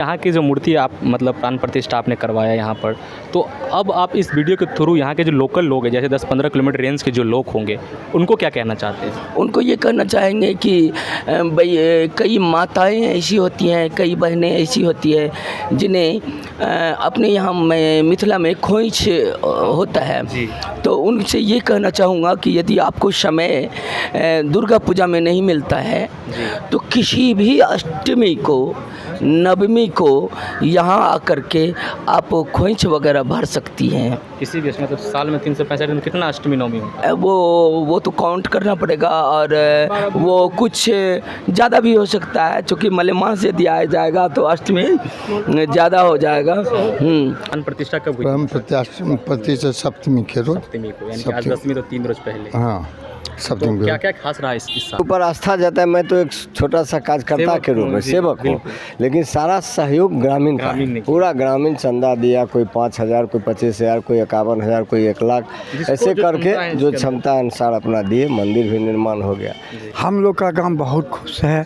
यहाँ की जो मूर्ति आप मतलब प्राण प्रतिष्ठा आपने करवाया यहाँ पर, तो अब आप इस वीडियो के थ्रू यहाँ के जो लोकल लोग हैं, जैसे 10-15 किलोमीटर रेंज के जो लोग होंगे, उनको क्या कहना चाहते हैं? उनको ये कहना चाहेंगे कि भाई कई माताएं ऐसी होती हैं, कई बहनें ऐसी होती हैं जिन्हें अपने यहाँ में मिथिला में खोइच होता है। तो उनसे ये कहना चाहूँगा कि यदि आपको समय दुर्गा पूजा में नहीं मिलता है तो किसी भी अष्टमी को, नवमी को यहाँ आकर के आप खोइच वगैरह भर सकती हैं। किसी भी मतलब साल में 365 दिन कितना अष्टमी नवमी होता है? वो तो काउंट करना पड़ेगा, और वो कुछ ज़्यादा भी हो सकता है, क्योंकि मलेमास यदि आया जाएगा तो अष्टमी ज़्यादा हो जाएगा। प्राण प्रतिष्ठा कब हुई? प्राण प्रतिष्ठा सप्तमी के रोज, सप्तमी को, यानी कि आज दसवीं तो 3 रोज पहले। हाँ सप्तमी तो क्या क्या खास रहा इस साल? ऊपर आस्था जाता है। मैं तो एक छोटा सा कार्यकर्ता के रूप में सेवक हूँ, लेकिन सारा सहयोग ग्रामीण का, पूरा ग्रामीण चंदा दिया। कोई 5,000, कोई 25,000, कोई 51,000, कोई 1 लाख, ऐसे करके जो क्षमता अनुसार अपना दिए, मंदिर भी निर्माण हो गया। हम लोग का गांव बहुत खुश है।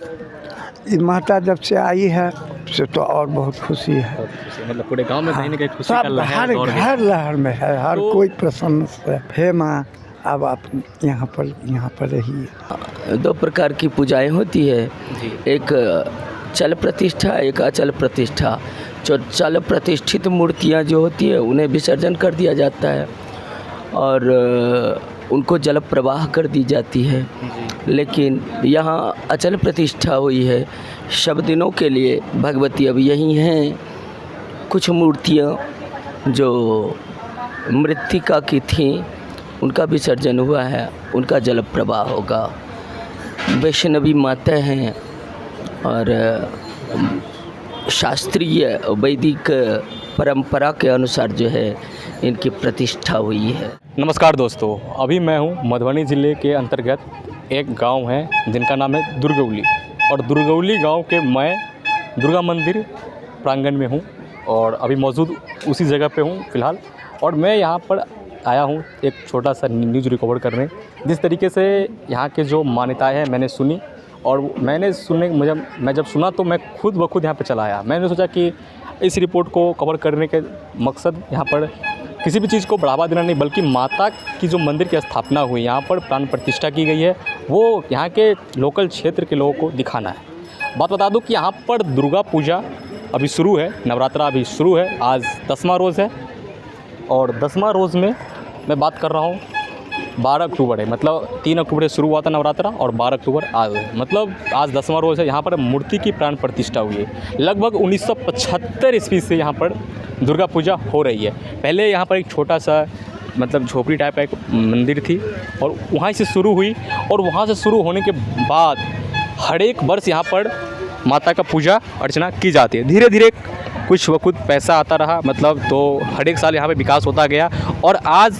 ये माता जब से आई है से तो और बहुत खुशी है। मतलब पूरे गांव में कहीं ना कहीं खुशी का लहर दौड़ गई। हर लहर में है, हर कोई प्रसन्न है। हे माँ, अब आप यहाँ पर रहिए। 2 प्रकार की पूजाएं होती है, एक चल प्रतिष्ठा, एक अचल प्रतिष्ठा। जो चल प्रतिष्ठित मूर्तियाँ जो होती है उन्हें विसर्जन कर दिया जाता है और उनको जल प्रवाह कर दी जाती है। लेकिन यहाँ अचल प्रतिष्ठा हुई है, शब दिनों के लिए भगवती अब यही हैं। कुछ मूर्तियाँ जो मृत्तिका की थीं उनका विसर्जन हुआ है, उनका जल प्रवाह होगा। वैष्णवी माता हैं और शास्त्रीय वैदिक परंपरा के अनुसार जो है इनकी प्रतिष्ठा हुई है। नमस्कार दोस्तों, अभी मैं हूँ मधुबनी ज़िले के अंतर्गत एक गांव है जिनका नाम है दुर्गौली, और दुर्गौली गांव के मैं दुर्गा मंदिर प्रांगण में हूँ और अभी मौजूद उसी जगह पे हूँ फ़िलहाल। और मैं यहाँ पर आया हूँ एक छोटा सा न्यूज़ रिकवर करने। जिस तरीके से यहाँ के जो मान्यताएं हैं मैंने सुनी, और मैं जब सुना तो मैं खुद ब खुद यहाँ पर चला आया। मैंने सोचा कि इस रिपोर्ट को कवर करने के मकसद यहाँ पर किसी भी चीज़ को बढ़ावा देना नहीं, बल्कि माता की जो मंदिर की स्थापना हुई, यहाँ पर प्राण प्रतिष्ठा की गई है, वो यहाँ के लोकल क्षेत्र के लोगों को दिखाना है। बात बता दूँ कि यहाँ पर दुर्गा पूजा अभी शुरू है, नवरात्रा अभी शुरू है। आज 10वां रोज़ है और 10वां रोज़ में मैं बात कर रहा हूँ 12 अक्टूबर है। मतलब 3 अक्टूबर से शुरू हुआ था नवरात्रा और 12 अक्टूबर आज है, मतलब आज 10वां रोज़ है। यहाँ पर मूर्ति की प्राण प्रतिष्ठा हुई है। लगभग 1975 ईस्वी से यहाँ पर दुर्गा पूजा हो रही है। पहले यहाँ पर एक छोटा सा मतलब झोपड़ी टाइप का एक मंदिर थी और वहाँ से शुरू हुई, और वहाँ से शुरू होने के बाद हर एक वर्ष यहाँ पर माता का पूजा अर्चना की जाती है। धीरे धीरे कुछ वक्त पैसा आता रहा, मतलब तो हर एक साल यहाँ पे विकास होता गया। और आज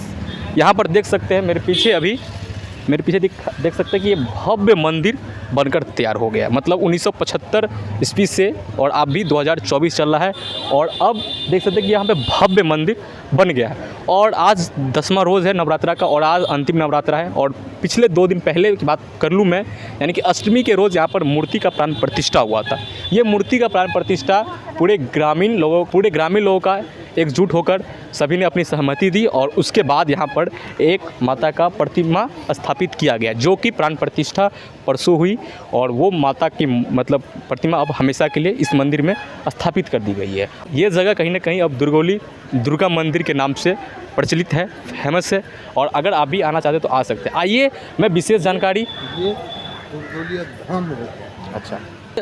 यहाँ पर देख सकते हैं मेरे पीछे देख सकते हैं कि ये भव्य मंदिर बनकर तैयार हो गया। मतलब 1975 ईस्वी से, और अब भी 2024 चल रहा है, और अब देख सकते हैं कि यहाँ पे भव्य मंदिर बन गया है। और आज 10वां रोज़ है नवरात्रा का, और आज अंतिम नवरात्रा है। और पिछले 2 दिन पहले की बात कर लूँ मैं, यानी कि अष्टमी के रोज़ यहाँ पर मूर्ति का प्राण प्रतिष्ठा हुआ था। ये मूर्ति का प्राण प्रतिष्ठा पूरे ग्रामीण लोगों का एकजुट होकर सभी ने अपनी सहमति दी, और उसके बाद यहाँ पर एक माता का प्रतिमा स्थापित किया गया, जो कि प्राण प्रतिष्ठा परसों हुई। और वो माता की मतलब प्रतिमा अब हमेशा के लिए इस मंदिर में स्थापित कर दी गई है। ये जगह कहीं ना कहीं अब दुर्गौली दुर्गा मंदिर के नाम से प्रचलित है, फेमस है। और अगर आप भी आना चाहते तो आ सकते हैं। आइए मैं विशेष जानकारी, अच्छा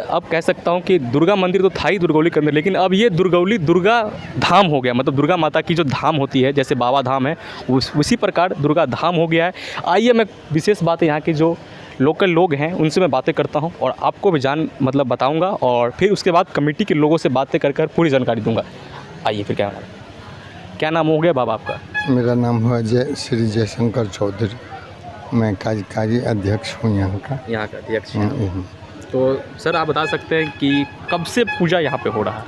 अब कह सकता हूँ कि दुर्गा मंदिर तो था ही दुर्गौली के अंदर, लेकिन अब ये दुर्गौली दुर्गा धाम हो गया। मतलब दुर्गा माता की जो धाम होती है, जैसे बाबा धाम है, उसी प्रकार दुर्गा धाम हो गया है। आइए मैं विशेष बात यहाँ के जो लोकल लोग हैं उनसे मैं बातें करता हूँ और आपको भी बताऊँगा, और फिर उसके बाद कमेटी के लोगों से बातें कर पूरी जानकारी दूँगा। आइए फिर क्या नाम हो गया बाबा आपका? मेरा नाम है श्री जयशंकर चौधरी। मैं कार्यकारी अध्यक्ष हूँ यहाँ का अध्यक्ष हैं। तो सर आप बता सकते हैं कि कब से पूजा यहाँ पे हो रहा है?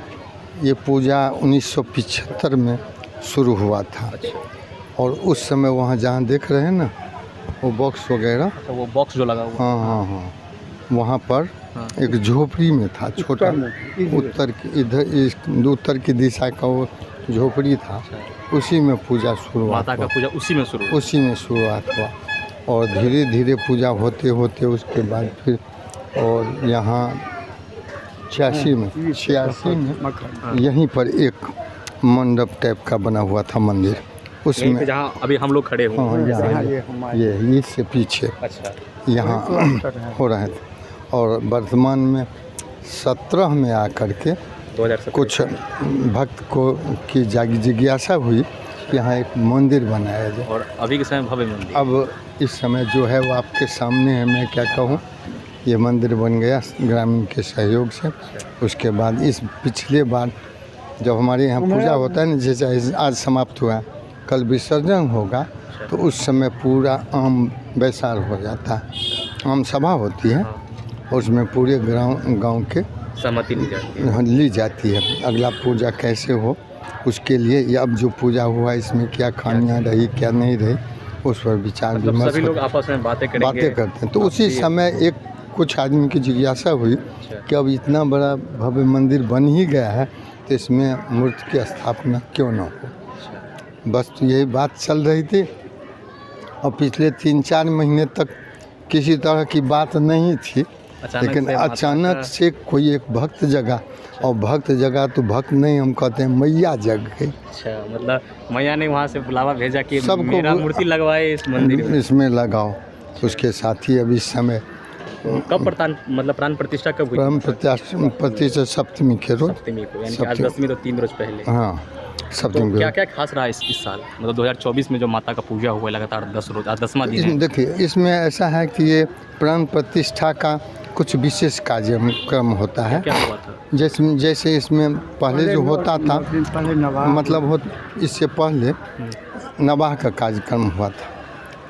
ये पूजा 1975 में शुरू हुआ था। अच्छा। और उस समय वहाँ जहाँ देख रहे हैं ना वो बॉक्स वगैरह, तो वो बॉक्स जो लगा हुआ, हाँ, वहाँ पर एक झोपड़ी में था छोटा, उत्तर की इधर इस उत्तर की दिशा का वो झोपड़ी था, उसी में पूजा शुरुआत माता का हुआ। पूजा उसी में शुरू हुआ। उसी में शुरुआत हुआ और धीरे धीरे पूजा होते होते उसके बाद फिर और यहाँ 86 में यहीं पर एक मंडप टाइप का बना हुआ था मंदिर, यहीं उसमें पे जहाँ अभी हम लोग खड़े हुए हाँ, हैं। ये इससे पीछे अच्छा, यहाँ हो रहे थे। और वर्तमान में 17 में आकर के 2017 कुछ भक्त को की जिज्ञासा हुई कि यहाँ एक मंदिर बनाया जाए। और अभी के समय भव्य मंदिर। अब इस समय जो है वो आपके सामने है, मैं क्या कहूँ, ये मंदिर बन गया ग्रामीण के सहयोग से। उसके बाद इस पिछले बार जब हमारे यहाँ पूजा होता है ना, जैसे आज समाप्त हुआ, कल विसर्जन होगा, तो उस समय पूरा आम बैसार हो जाता है, आम सभा होती है, उसमें पूरे गांव के सहमति ली जाती है। अगला पूजा कैसे हो उसके लिए, या अब जो पूजा हुआ इसमें क्या खामियां रही क्या नहीं रही, उस पर विचार मतलब विमर्श सभी लोग आपस में बातें करते हैं। तो उसी समय एक कुछ आदमी की जिज्ञासा हुई कि अब इतना बड़ा भव्य मंदिर बन ही गया है, तो इसमें मूर्ति की स्थापना क्यों न हो। बस तो यही बात चल रही थी और पिछले 3-4 महीने तक किसी तरह की बात नहीं थी, लेकिन अचानक से कोई एक भक्त जगा, और भक्त जगा तो भक्त नहीं, हम कहते हैं मैया जग गई। अच्छा, मतलब मैया ने वहाँ से बुलावा भेजा कि सबको मेरा मूर्ति लगवाए इस मंदिर में। इसमें लगाओ। उसके साथ ही अभी इस समय कब प्राण प्रतिष्ठा कब हुई? प्राण प्रतिष्ठा सप्तमी के रोज, सप्तमी को, यानी कि आज 10वीं, तो 3 रोज पहले। हाँ सप्तमी तो क्या क्या खास रहा इस साल, मतलब 2024 में जो माता का पूजा हुआ लगातार 10 रोज, आज 10वां दिन है। देखिए इसमें ऐसा है कि ये प्राण प्रतिष्ठा का कुछ विशेष कार्यक्रम होता है। क्या हुआ था? जैसे इसमें पहले जो होता था, मतलब इससे पहले नवाह का कार्यक्रम हुआ था।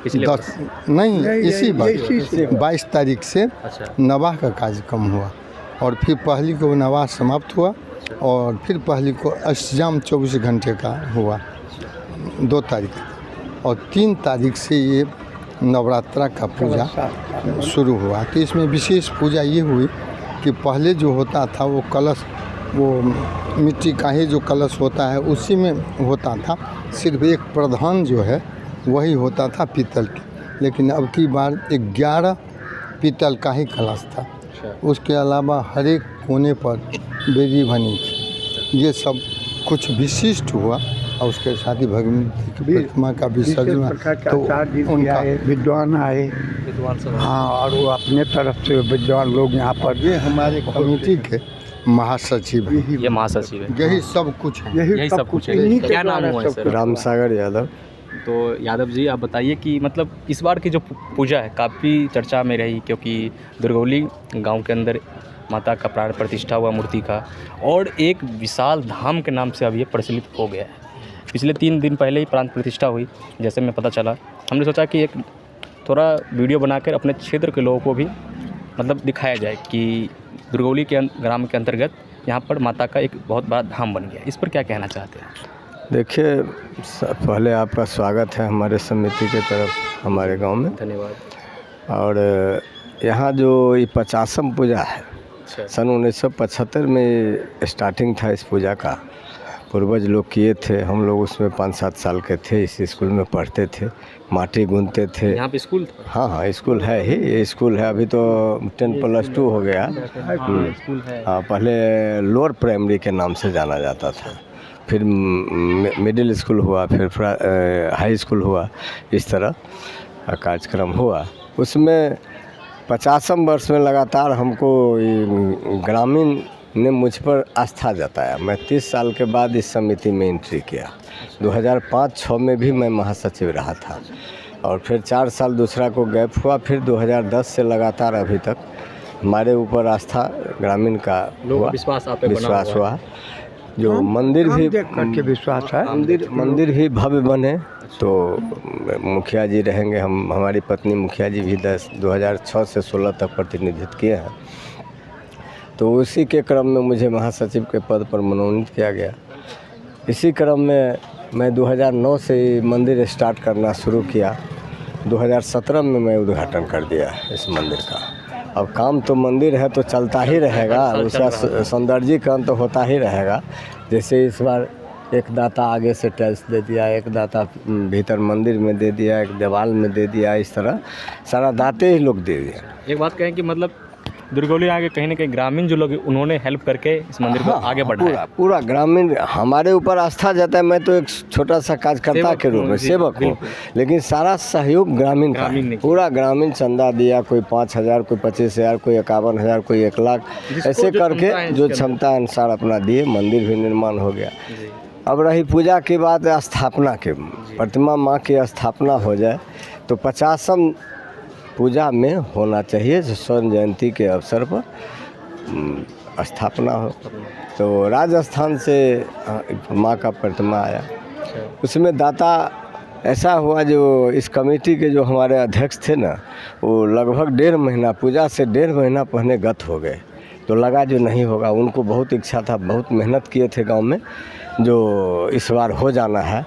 पिछले 10 नहीं, इसी बार 22 तारीख से अच्छा, नवाह का कार्यक्रम हुआ, और फिर पहली को नवाह समाप्त हुआ, और फिर पहली को अष्टजाम 24 घंटे का हुआ 2 तारीख, और 3 तारीख से ये नवरात्रा का पूजा शुरू हुआ। तो इसमें विशेष पूजा ये हुई कि पहले जो होता था वो कलश, वो मिट्टी का ही जो कलश होता है उसी में होता था, सिर्फ एक प्रधान जो है वही होता था पीतल की, लेकिन अब की बार 11 पीतल का ही कलश था। उसके अलावा हर एक कोने पर बेदी बनी थी। ये सब कुछ विशिष्ट हुआ, और उसके साथ ही भगवती की प्रतिमा का विसर्जन, तो उनका विद्वान आए, हाँ, और वो अपने तरफ से विद्वान लोग यहाँ पर, ये हमारे कमेटी के महासचिव हैं। ये महासचिव है, यही सब कुछ है। यही सब कुछ है। क्या नाम हुआ है सर? राम सागर यादव। तो यादव जी, आप बताइए कि मतलब इस बार की जो पूजा है काफ़ी चर्चा में रही, क्योंकि दुर्गौली गांव के अंदर माता का प्राण प्रतिष्ठा हुआ मूर्ति का, और एक विशाल धाम के नाम से अब ये प्रचलित हो गया है। पिछले 3 दिन पहले ही प्राण प्रतिष्ठा हुई, जैसे मैं पता चला, हमने सोचा कि एक थोड़ा वीडियो बनाकर अपने क्षेत्र के लोगों को भी मतलब दिखाया जाए कि दुर्गौली के ग्राम के अंतर्गत यहाँ पर माता का एक बहुत बड़ा धाम बन गया। इस पर क्या कहना चाहते हैं? देखिए, पहले आपका स्वागत है हमारे समिति के तरफ हमारे गांव में, धन्यवाद। और यहाँ जो ये 50वीं पूजा है, सन 1975 में स्टार्टिंग था इस पूजा का, पूर्वज लोग किए थे, हम लोग उसमें 5-7 साल के थे, इस स्कूल में पढ़ते थे, माटी गूंथते थे। यहाँ पे स्कूल था? हाँ, स्कूल है ही, ये स्कूल है, अभी तो 10+2 हो गया। स्कूल है। हाँ, पहले लोअर प्राइमरी के नाम से जाना जाता था, फिर मिडिल स्कूल हुआ, फिर हाई स्कूल हुआ, इस तरह कार्यक्रम हुआ। उसमें 50वें वर्ष में लगातार हमको ग्रामीण ने मुझ पर आस्था जताया। मैं 30 साल के बाद इस समिति में एंट्री किया। 2005-06 में भी मैं महासचिव रहा था, और फिर 4 साल दूसरा को गैप हुआ, फिर 2010 से लगातार अभी तक हमारे ऊपर आस्था ग्रामीण का हुआ, विश्वास हुआ। जो मंदिर भी करके विश्वास है, मंदिर भी भव्य बने, तो मुखिया जी रहेंगे, हमारी पत्नी मुखिया जी भी 2006 से 16 तक प्रतिनिधित्व किए हैं। तो उसी के क्रम में मुझे महासचिव के पद पर मनोनीत किया गया। इसी क्रम में मैं 2009 से मंदिर स्टार्ट करना शुरू किया। 2017 में मैं उद्घाटन कर दिया इस मंदिर का। अब काम तो मंदिर है तो चलता ही रहेगा, उसका सौंदर्यीकरण तो होता ही रहेगा। जैसे इस बार एक दाता आगे से टाइल्स दे दिया, एक दाता भीतर मंदिर में दे दिया, एक दीवार में दे दिया, इस तरह सारा दाते ही लोग दे दिया। एक बात कहें कि मतलब दुर्गौली आगे कहीं ना कहीं ग्रामीण जो लोग हैं, उन्होंने हेल्प करके इस मंदिर को आगे बढ़ाया। पूरा ग्रामीण हमारे ऊपर आस्था जाता है। मैं तो एक छोटा सा कार्यकर्ता के रूप में सेवक हूँ, लेकिन सारा सहयोग ग्रामीण का है। पूरा ग्रामीण चंदा दिया, कोई 5,000, कोई 25,000, कोई 51,000, कोई 1 लाख, ऐसे करके जो क्षमता अनुसार अपना दिए। मंदिर भी निर्माण हो गया। अब रही पूजा की बात, स्थापना के, प्रतिमा माँ की स्थापना हो जाए तो 50वीं पूजा में होना चाहिए। स्वर्ण जयंती के अवसर पर स्थापना हो। तो राजस्थान से माँ का प्रतिमा आया, उसमें दाता ऐसा हुआ, जो इस कमेटी के जो हमारे अध्यक्ष थे ना, वो लगभग 1.5 महीना, पूजा से 1.5 महीना पहले गत हो गए। तो लगा जो नहीं होगा, उनको बहुत इच्छा था, बहुत मेहनत किए थे गांव में, जो इस बार हो जाना है,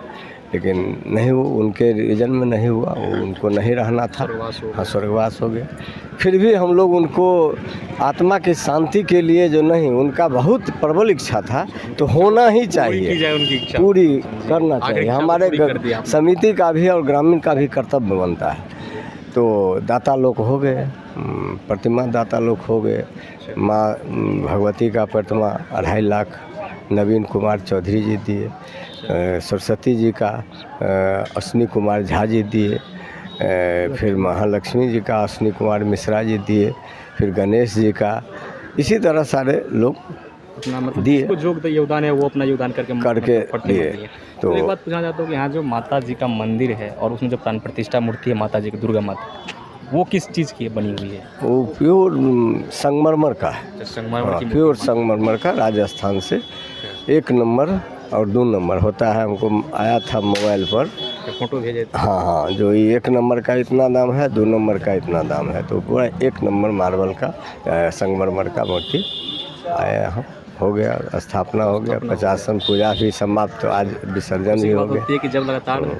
लेकिन नहीं वो उनके रीजन में नहीं हुआ, वो उनको नहीं रहना था। हाँ, स्वर्गवास हो गया। फिर भी हम लोग उनको आत्मा की शांति के लिए, जो नहीं, उनका बहुत प्रबल इच्छा था, तो होना ही चाहिए, पूरी करना चाहिए। हमारे समिति का भी और ग्रामीण का भी कर्तव्य बनता है। तो दाता लोग हो गए, प्रतिमा दाता लोग हो गए। माँ भगवती का प्रतिमा 2.5 लाख नवीन कुमार चौधरी जी दिए, सरस्वती जी का अश्विनी कुमार झा जी दिए, फिर महालक्ष्मी जी का अश्विनी कुमार मिश्रा जी दिए, फिर गणेश जी का, इसी तरह सारे लोग दिए। जो योगदान है वो अपना योगदान करके दिए। तो एक बात पूछना चाहता हूँ कि यहाँ जो माता जी का मंदिर है और उसमें जो प्राण प्रतिष्ठा मूर्ति है माता जी की, दुर्गा माता, वो किस चीज़ की बनी हुई है? वो प्योर संगमरमर का है। संगमरमर की प्योर संगमरमर का, राजस्थान से 1 नंबर और 2 नंबर होता है। हमको आया था मोबाइल पर फोटो भेजे थे। हाँ, जो 1 नंबर का इतना दाम है, 2 नंबर का इतना दाम है। तो पूरा 1 नंबर मार्बल का संगमरमर का मूर्ति आया यहाँ, हो गया, स्थापना हो गया। 50वीं पूजा भी समाप्त, तो आज विसर्जन भी हो गया। कि जब लगातार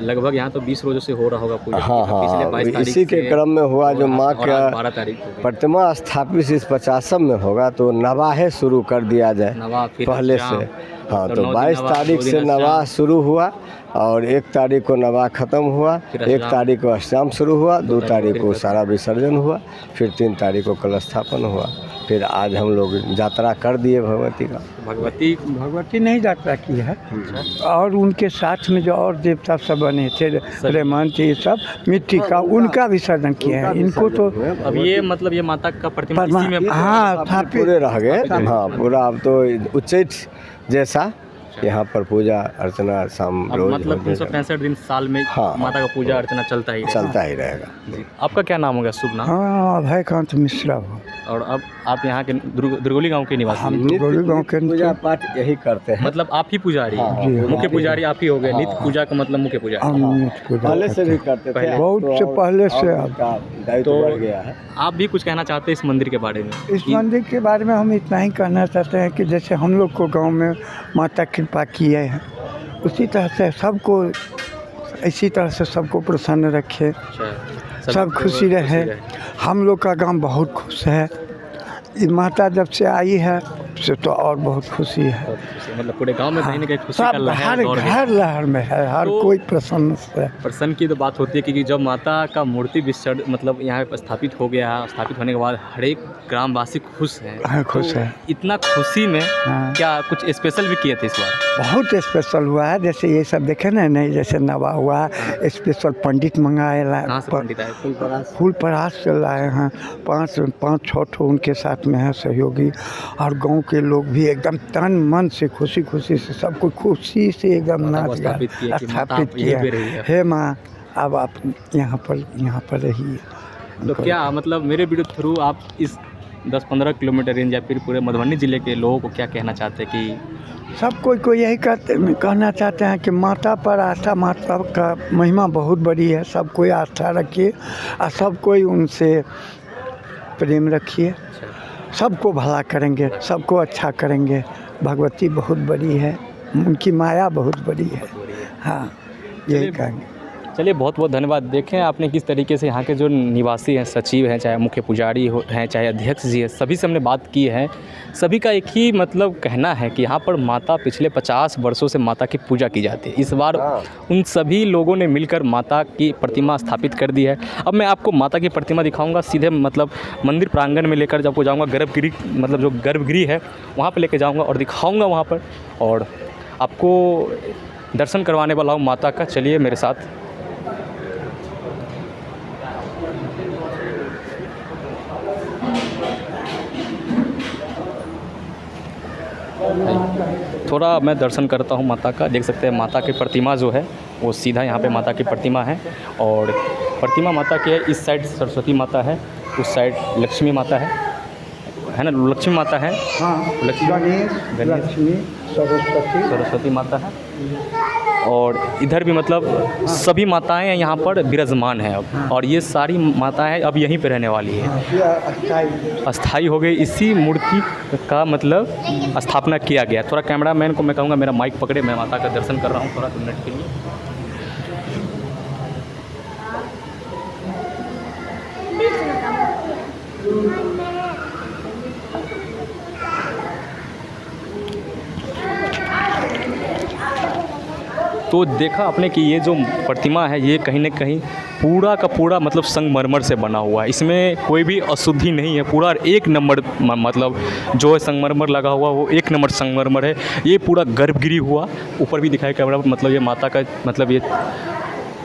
लगभग यहाँ तो 20 रोज़ों से हो रहा होगा पूजा। हाँ, इसी के क्रम में हुआ। जो माँ का 12 तारीख प्रतिमा स्थापित इस 50वीं में होगा, तो नवाहे शुरू कर दिया जाए पहले से। हाँ, तो 22 तारीख से नवाह शुरू हुआ और 1 तारीख को नवाह ख़त्म हुआ, 1 तारीख को अष्टयाम शुरू हुआ, 2 तारीख को सारा विसर्जन हुआ, फिर 3 तारीख को कलश स्थापन हुआ। फिर आज हम लोग यात्रा कर दिए भगवती का। भगवती नहीं यात्रा की है, और उनके साथ में जो और देवता सब बने थे, रेमंत, ये सब मिट्टी का, उनका विसर्जन किया है। इनको तो अब ये मतलब ये माता का प्रतिमा इसी में हाँ पूरे रह गए। हाँ, पूरा अब तो उच्चैठ जैसा यहाँ पर पूजा अर्चना शाम रोज मतलब 365 दिन साल में माता का पूजा अर्चना चलता ही रहेगा। जी। आपका क्या नाम होगा, शुभ नाम? हाँ, अभयकांत मिश्रा हो। और अब आप यहाँ के दुर्गौली गांव के निवासी? हम दुर्गौली गांव के पूजा पाठ यही करते हैं। मतलब आप ही पुजारी? मुख्य पुजारी आप ही हो गए। नित्य पूजा का मतलब मुख्य पुजारी पहले से भी करते थे, बहुत से पहले से। तो बढ़ गया है। आप भी कुछ कहना चाहते हैं इस मंदिर के बारे में? इस मंदिर के बारे में हम इतना ही कहना चाहते हैं कि जैसे हम लोग को गांव में माता कृपा किए हैं, उसी तरह से सबको, इसी तरह से सबको प्रसन्न रखे, सब खुशी रहे। हम लोग का गांव बहुत खुश है। ये माता जब से आई है से तो और बहुत खुशी है। मतलब पूरे गांव में कहीं ना कहीं खुशी का लहर हर लहर में है, हर कोई प्रसन्न की तो बात होती है, क्योंकि जब माता का मूर्ति विसर्जन मतलब यहाँ पर स्थापित हो गया है, स्थापित होने के बाद हर एक ग्रामवासी खुश हैं। खुश है। इतना खुशी में क्या कुछ स्पेशल भी किए थे इस बार? बहुत स्पेशल हुआ है। जैसे ये सब देखे ना, नहीं जैसे नवा हुआ, स्पेशल पंडित मंगाए, फूल परास से लाए हैं, 5-6 ठो उनके साथ में है सहयोगी, और गांव के लोग भी एकदम तन मन से खुशी से सबको खुशी से एकदम नाच गा स्थापित किया। हे माँ, अब आप यहाँ पर रहिए। तो क्या मतलब मेरे वीडियो थ्रू आप इस 10-15 किलोमीटर रेंज या फिर पूरे मधुबनी ज़िले के लोगों को क्या कहना चाहते हैं? कि सब कोई यही कहना चाहते हैं कि माता पर आस्था, माता का महिमा बहुत बड़ी है। सब कोई आस्था रखिए और सब कोई उनसे प्रेम रखिए। सबको भला करेंगे, सबको अच्छा करेंगे। भगवती बहुत बड़ी है, उनकी माया बहुत बड़ी है। हाँ, यही कहेंगे। चलिए बहुत बहुत धन्यवाद। देखें आपने किस तरीके से यहाँ के जो निवासी हैं, सचिव हैं, चाहे मुख्य पुजारी हो हैं, चाहे अध्यक्ष जी हैं, सभी से हमने बात की है। सभी का एक ही मतलब कहना है कि यहाँ पर माता पिछले 50 वर्षों से माता की पूजा की जाती है। इस बार उन सभी लोगों ने मिलकर माता की प्रतिमा स्थापित कर दी है। अब मैं आपको माता की प्रतिमा दिखाऊंगा, सीधे मतलब मंदिर प्रांगण में लेकर आपको जाऊँगा, गर्भगृह मतलब जो गर्भगृह है वहाँ पर लेकर जाऊँगा और दिखाऊँगा वहाँ पर, और आपको दर्शन करवाने वाला हूँ माता का। चलिए मेरे साथ। थोड़ा मैं दर्शन करता हूँ माता का। देख सकते हैं माता की प्रतिमा जो है वो सीधा यहाँ पे माता की प्रतिमा है, और प्रतिमा माता की है। इस साइड सरस्वती माता है, उस साइड लक्ष्मी माता है ना, लक्ष्मी माता है, हाँ, गणेश लक्ष्मी सरस्वती माता है, और इधर भी मतलब सभी माताएं यहाँ पर विराजमान हैं अब, और ये सारी माताएं अब यहीं पे रहने वाली है। अस्थाई हो गई, इसी मूर्ति का मतलब स्थापना किया गया। थोड़ा कैमरामैन को मैं कहूँगा मेरा माइक पकड़े, मैं माता का दर्शन कर रहा हूँ थोड़ा मिनट के लिए। तो देखा आपने कि ये जो प्रतिमा है ये कहीं न कहीं पूरा का पूरा मतलब संगमरमर से बना हुआ है। इसमें कोई भी अशुद्धि नहीं है, पूरा एक नंबर मतलब जो है संगमरमर लगा हुआ वो एक नंबर संगमरमर है। ये पूरा गर्भगृह हुआ, ऊपर भी दिखाई कैमरा मतलब ये माता का मतलब ये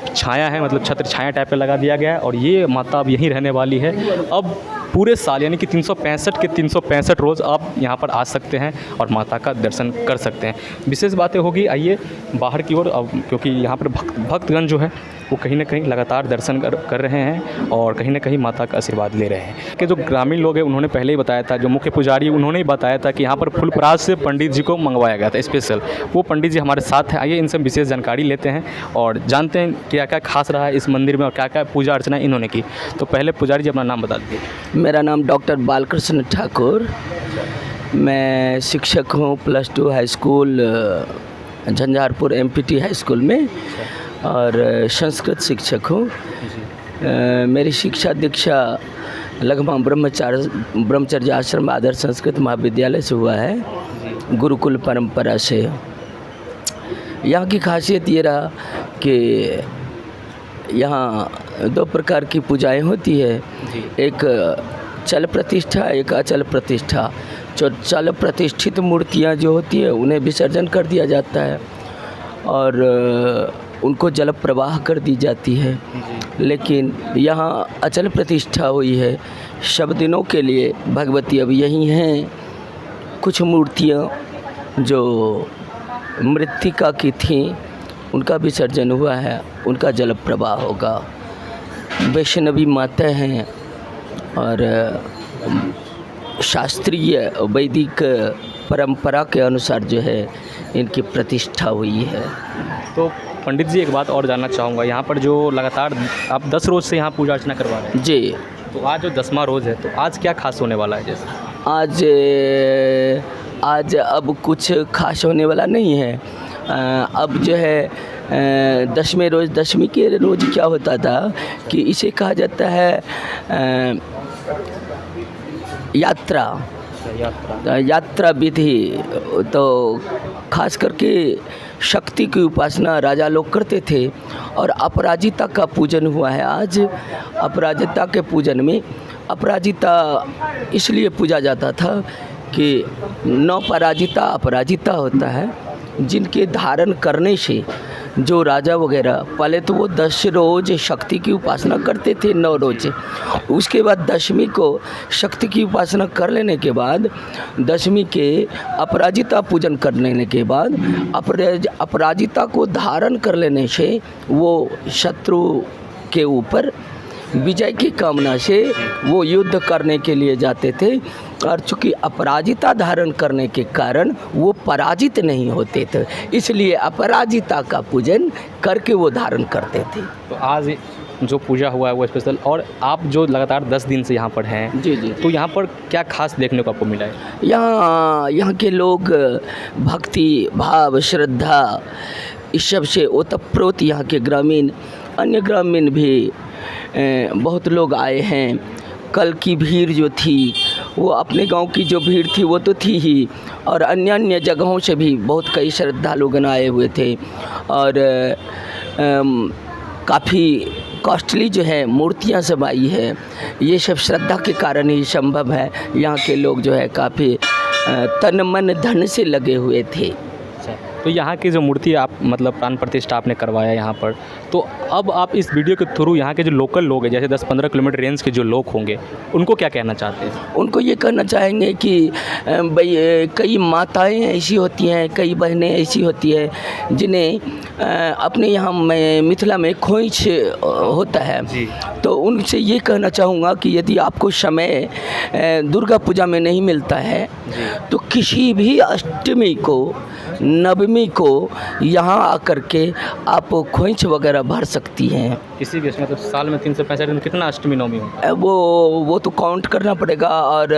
छाया है, मतलब छत्र छाया टाइप का लगा दिया गया है, और ये माता अब यहीं रहने वाली है। अब पूरे साल यानी कि 365 के 365 रोज़ आप यहाँ पर आ सकते हैं और माता का दर्शन कर सकते हैं। विशेष बातें होगी, आइए बाहर की ओर, अब क्योंकि यहाँ पर भक्तगण जो है वो कहीं ना कहीं लगातार दर्शन कर रहे हैं और कहीं ना कहीं माता का आशीर्वाद ले रहे हैं। कि जो ग्रामीण लोग हैं उन्होंने पहले ही बताया था, जो मुख्य पुजारी उन्होंने ही बताया था कि यहाँ पर फुलपरास से पंडित जी को मंगवाया गया था स्पेशल। वो पंडित जी हमारे साथ हैं, आइए इनसे विशेष जानकारी लेते हैं और जानते हैं क्या क्या खास रहा है इस मंदिर में और क्या क्या पूजा अर्चना इन्होंने की। तो पहले पुजारी जी अपना नाम बता दीजिए। मेरा नाम डॉक्टर बालकृष्ण ठाकुर, मैं शिक्षक हूँ +2 high school Jhanjharpur MPT high school में, और संस्कृत शिक्षक हूँ। मेरी शिक्षा दीक्षा लगमा ब्रह्मचर्य आश्रम आदर्श संस्कृत महाविद्यालय से हुआ है, गुरुकुल परंपरा से। यहाँ की खासियत ये रहा कि यहाँ 2 प्रकार की पूजाएं होती है, एक चल प्रतिष्ठा, एक अचल प्रतिष्ठा। जो चल प्रतिष्ठित मूर्तियाँ जो होती है उन्हें विसर्जन कर दिया जाता है और उनको जल प्रवाह कर दी जाती है। लेकिन यहाँ अचल प्रतिष्ठा हुई है, शब दिनों के लिए भगवती अब यहीं हैं। कुछ मूर्तियाँ जो मृत्तिका की थीं उनका विसर्जन हुआ है, उनका जल प्रवाह होगा। वैष्णवी माता हैं और शास्त्रीय वैदिक परंपरा के अनुसार जो है इनकी प्रतिष्ठा हुई है। तो पंडित जी एक बात और जानना चाहूँगा, यहाँ पर जो लगातार आप 10 रोज़ से यहाँ पूजा अर्चना करवा रहे हैं जी, तो आज जो 10वां रोज़ है तो आज क्या खास होने वाला है? जैसे आज अब कुछ खास होने वाला नहीं है। अब जो है 10वें रोज़, 10वीं के रोज़ क्या होता था कि इसे कहा जाता है यात्रा विधि। तो खास करके शक्ति की उपासना राजा लोग करते थे और अपराजिता का पूजन हुआ है आज। अपराजिता के पूजन में अपराजिता इसलिए पूजा जाता था कि 9 पराजिता अपराजिता होता है, जिनके धारण करने से जो राजा वगैरह, पहले तो वो 10 रोज़ शक्ति की उपासना करते थे, 9 रोज़। उसके बाद 10वीं को शक्ति की उपासना कर लेने के बाद 10वीं के अपराजिता पूजन कर लेने के बाद अपराजिता को धारण कर लेने से वो शत्रु के ऊपर विजय की कामना से वो युद्ध करने के लिए जाते थे, और चूँकि अपराजिता धारण करने के कारण वो पराजित नहीं होते थे, इसलिए अपराजिता का पूजन करके वो धारण करते थे। तो आज जो पूजा हुआ है वो स्पेशल, और आप जो लगातार 10 दिन से यहाँ पर हैं जी जी, तो यहाँ पर क्या खास देखने को आपको मिला है? यहाँ के लोग भक्ति भाव श्रद्धा इस सब से ओतप्रोत यहाँ के ग्रामीण अन्य ग्रामीण भी बहुत लोग आए हैं। कल की भीड़ जो थी वो अपने गांव की जो भीड़ थी वो तो थी ही, और अन्य अन्य जगहों से भी बहुत कई श्रद्धालुगण आए हुए थे। और काफ़ी कॉस्टली जो है मूर्तियां सब आई है। ये सब श्रद्धा के कारण ही संभव है। यहाँ के लोग जो है काफ़ी तन मन धन से लगे हुए थे। तो यहाँ की जो मूर्ति आप मतलब प्राण प्रतिष्ठा आपने करवाया यहाँ पर, तो अब आप इस वीडियो के थ्रू यहाँ के जो लोकल लोग हैं, जैसे 10-15 किलोमीटर रेंज के जो लोग होंगे, उनको क्या कहना चाहते हैं? उनको ये कहना चाहेंगे कि भाई कई माताएं ऐसी होती हैं, कई बहनें ऐसी होती हैं जिन्हें अपने यहाँ मिथिला में खोइच होता है। तो उनसे ये कहना चाहूँगा कि यदि आपको समय दुर्गा पूजा में नहीं मिलता है तो किसी भी अष्टमी को, नवमी को यहाँ आकर के आप खोइच वगैरह भर सकती हैं। किसी भी मतलब साल में 365 दिन कितना अष्टमी नवमी हो? वो तो काउंट करना पड़ेगा, और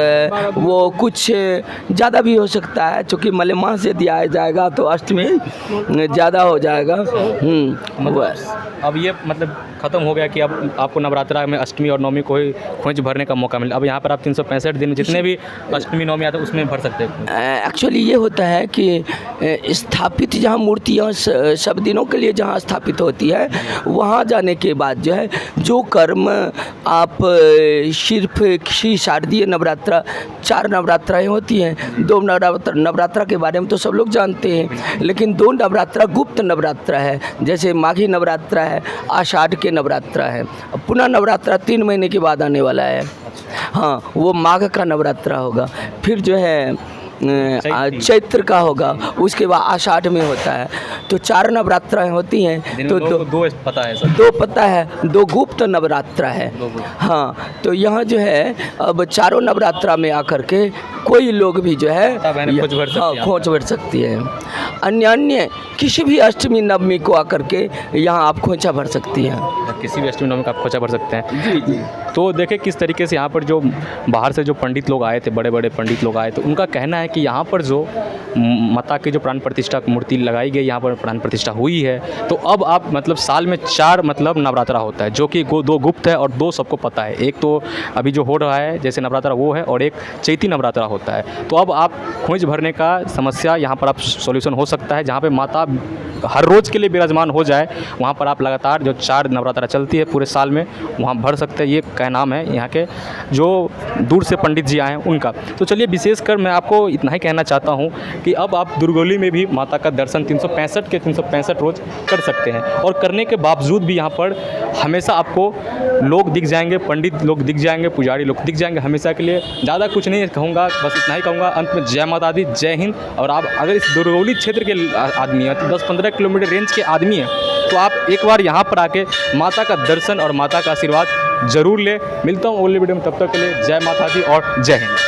वो कुछ ज़्यादा भी हो सकता है, क्योंकि मलेमास यदि आया जाएगा तो अष्टमी ज़्यादा हो जाएगा। अब ये मतलब ख़त्म हो गया कि अब आपको नवरात्रा में अष्टमी और नवमी को ही खोइच भरने का मौका मिला। अब यहाँ पर आप 365 दिन जितने भी अष्टमी नवमी आते हैं उसमें भर सकते हैं। एक्चुअली ये होता है कि स्थापित जहाँ मूर्तियाँ सब दिनों के लिए जहाँ स्थापित होती है, वहाँ जाने के बाद जो है जो कर्म आप सिर्फ श्री शारदीय नवरात्रा 4 नवरात्राएँ होती हैं। 2 नवरात्रा के बारे में तो सब लोग जानते हैं, लेकिन 2 नवरात्रा गुप्त नवरात्रा है। जैसे माघी नवरात्रा है, आषाढ़ के नवरात्रा है, पुनः नवरात्रा 3 महीने के बाद आने वाला है। हाँ, वो माघ का नवरात्रा होगा, फिर जो है चैत्र का होगा, उसके बाद आषाढ़ में होता है। तो 4 नवरात्राएँ होती हैं। तो दो पता है सर? 2 पता है, 2 गुप्त नवरात्रा है। हाँ, तो यहाँ जो है अब 4 नवरात्रा में आकर के कोई लोग भी जो है खोज भर सकती है। अन्य किसी भी अष्टमी नवमी को आकर के यहाँ आप खोचा भर सकती हैं। किसी भी अष्टमी नवमी का आप खोचा भर सकते हैं। जी। तो देखें किस तरीके से यहाँ पर जो बाहर से जो पंडित लोग आए थे, बड़े बड़े पंडित लोग आए थे, उनका कहना है कि यहाँ पर जो माता की जो प्राण प्रतिष्ठा मूर्ति लगाई गई, यहाँ पर प्राण प्रतिष्ठा हुई है, तो अब आप मतलब साल में 4 मतलब नवरात्रा होता है, जो कि 2 गुप्त है और 2 सबको पता है। एक तो अभी जो हो रहा है जैसे नवरात्रा वो है, और एक चैती नवरात्रा होता है। तो अब आप खोज भरने का समस्या यहाँ पर आप सॉल्यूशन हो सकता है। जहाँ पे माता हर रोज़ के लिए विराजमान हो जाए, वहाँ पर आप लगातार जो 4 नवरात्रा चलती है पूरे साल में, वहाँ भर सकते हैं। ये कहनाम है यहाँ के जो दूर से पंडित जी आए हैं उनका। तो चलिए, विशेषकर मैं आपको इतना ही कहना चाहता हूँ कि अब आप दुर्गौली में भी माता का दर्शन 365 के 365 रोज़ कर सकते हैं, और करने के बावजूद भी यहाँ पर हमेशा आपको लोग दिख जाएंगे, पंडित लोग दिख जाएंगे, पुजारी लोग दिख जाएंगे हमेशा के लिए। ज़्यादा कुछ नहीं कहूँगा, बस इतना ही कहूँगा अंत में। जय माता दी, जय हिंद। और आप अगर इस दुर्गौली क्षेत्र के आदमी हैं, तो 10-15 किलोमीटर रेंज के आदमी हैं, तो आप एक बार यहाँ पर आके माता का दर्शन और माता का आशीर्वाद जरूर ले। मिलता हूँ अगले वीडियो में, तब तक के लिए जय माता दी और जय हिंद।